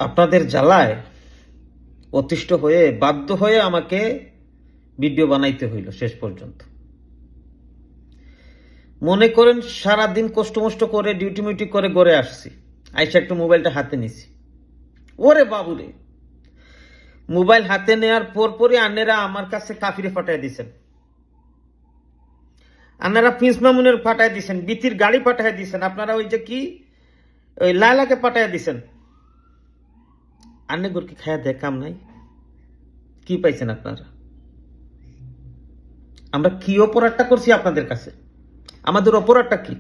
আপনাদের জ্বালায় অতিষ্ঠ হয়ে বাধ্য হয়ে আমাকে ভিডিও বানাইতে হইল শেষ পর্যন্ত। মনে করেন সারাদিন কষ্ট করে ডিউটি মিউটি করে গড়ে আসছি, আইসা একটু মোবাইলটা হাতে নিছি। ওরে বাবুরে, মোবাইল হাতে নেওয়ার পরপরই আন্নেরা আমার কাছে কাফিরে ফাটাই দিছেন, আন্নারা প্রিন্স মামুনের ফাটাই দিছেন, বিতির গাড়ি পাঠাই দিছেন, আপনারা ওই যে কি ওই লায়লাকে পাঠাই দিছেন। আন্নে গুরকি খায়া দেখাম নাই, কি পাইছেন আপনারা? আমরা কি অপরাধটা করছি আপনাদের কাছে? আমাদের অপরাধটা কি?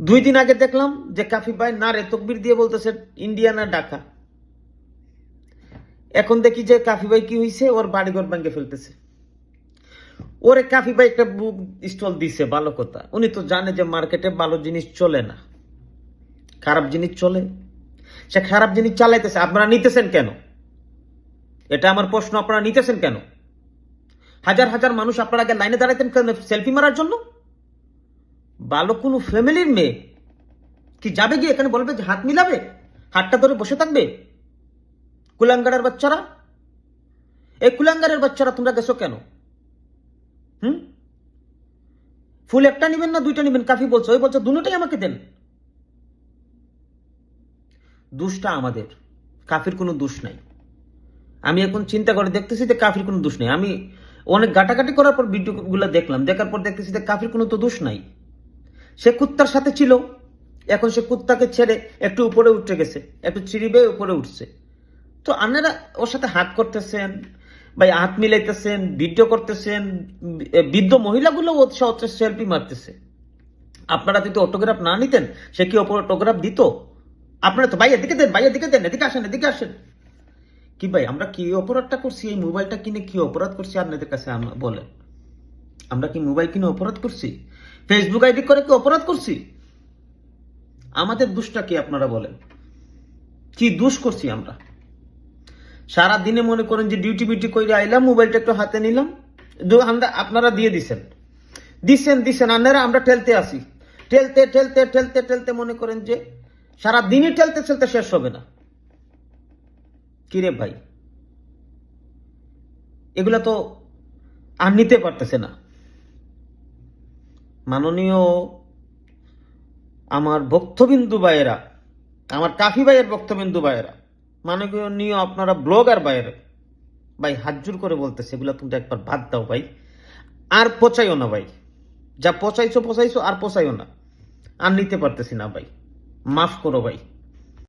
2 দিন আগে দেখলাম যে কাফি ভাই নারে তকবির দিয়ে বলতেছে ইন্ডিয়া না ঢাকা। এখন দেখি যে কাফি ভাই কি হয়েছে, ওর বাড়িঘর ভেঙে ফেলতেছে। ওরে কাফি ভাই একটা বুক স্টল দিছে, ভালো কথা। উনি তো জানে যে মার্কেটে ভালো জিনিস চলে না, খারাপ জিনিস চলে। সে খারাপ জিনিস চালাইতেছে, আপনারা নিতেছেন কেন? এটা আমার প্রশ্ন, আপনারা নিতেছেন কেন? হাজার হাজার মানুষ আপনার আগে লাইনে দাঁড়াইতেন কেন? সেলফি মারার জন্য? ভালো কোনো ফ্যামিলির মেয়ে কি যাবে গিয়ে এখানে বলবে যে হাত মিলাবে, হাতটা ধরে বসে থাকবে? কুলাঙ্গারের বাচ্চারা, এই কুলাঙ্গারের বাচ্চারা তোমরা গেছো কেন? ফুল একটা নিবেন না 2টা নিবেন? কাফি বলছো, ওই বলছো দুটোটাই আমাকে দেন। দোষটা আমাদের, কাফির কোনো দোষ নাই। আমি এখন চিন্তা করে দেখতেছি যে কাফির কোনো দোষ নেই। আমি অনেক ঘাটাঘাটি করার পর ভিডিওগুলো দেখলাম, দেখার পর দেখতেছি যে কাফির কোনো তো দোষ নাই। সে কুত্তার সাথে ছিল, এখন সে কুত্তাকে ছেড়ে একটু উপরে উঠে গেছে, একটু চিড়ি বেয়ে উপরে উঠছে। তো আপনারা ওর সাথে হাত করতেছেন, ভাই হাত মিলাইতেছেন, ভিডিও করতেছেন, বৃদ্ধ মহিলাগুলো সেলফি মারতেছে। আপনারা যদি অটোগ্রাফ না নিতেন, সে কি অটোগ্রাফ দিত? আপনারা তো ভাই এদিকে দেন, ভাই এদিকে দেন, এদিকে আসেন, এদিকে আসেন। কি ভাই আমরা কি অপরাধটা করছি? এই মোবাইলটা কিনে কি অপরাধ করছি আপনাদের কাছে বলেন? আমরা কি মোবাইল কিনে অপরাধ করছি? ফেসবুক আইডি করে কি অপরাধ করছি? আমাদের দোষটা কি আপনারা বলেন? কি দোষ করছি আমরা? সারা দিনে মনে করেন যে ডিউটি বিউটি করে আইলাম, মোবাইলটা একটু হাতে নিলাম, আপনারা দিয়ে দিছেন দিছেন আমরা ঠেলতে আসি, ঠেলতে ঠেলতে ঠেলতে ঠেলতে মনে করেন যে সারা দিনই ঠেলতে ঠেলতে শেষ হবে না। কিরে ভাই, এগুলা তো আর নিতে পারতেছে না। মাননীয় আমার ভক্তবিন্দু ভাইয়েরা, আমার কাফি ভাইয়ের ভক্তবিন্দু ভাইয়েরা, মাননীয় আপনারা ব্লগার ভাইয়েরা, ভাই হাত জোর করে বলতেছে এগুলা তুমি একবার বাদ দাও ভাই, আর পচাইও না ভাই। যা পচাইছো আর পচাইও না, আর নিতে পারতেছি না ভাই, মাফ করো ভাই।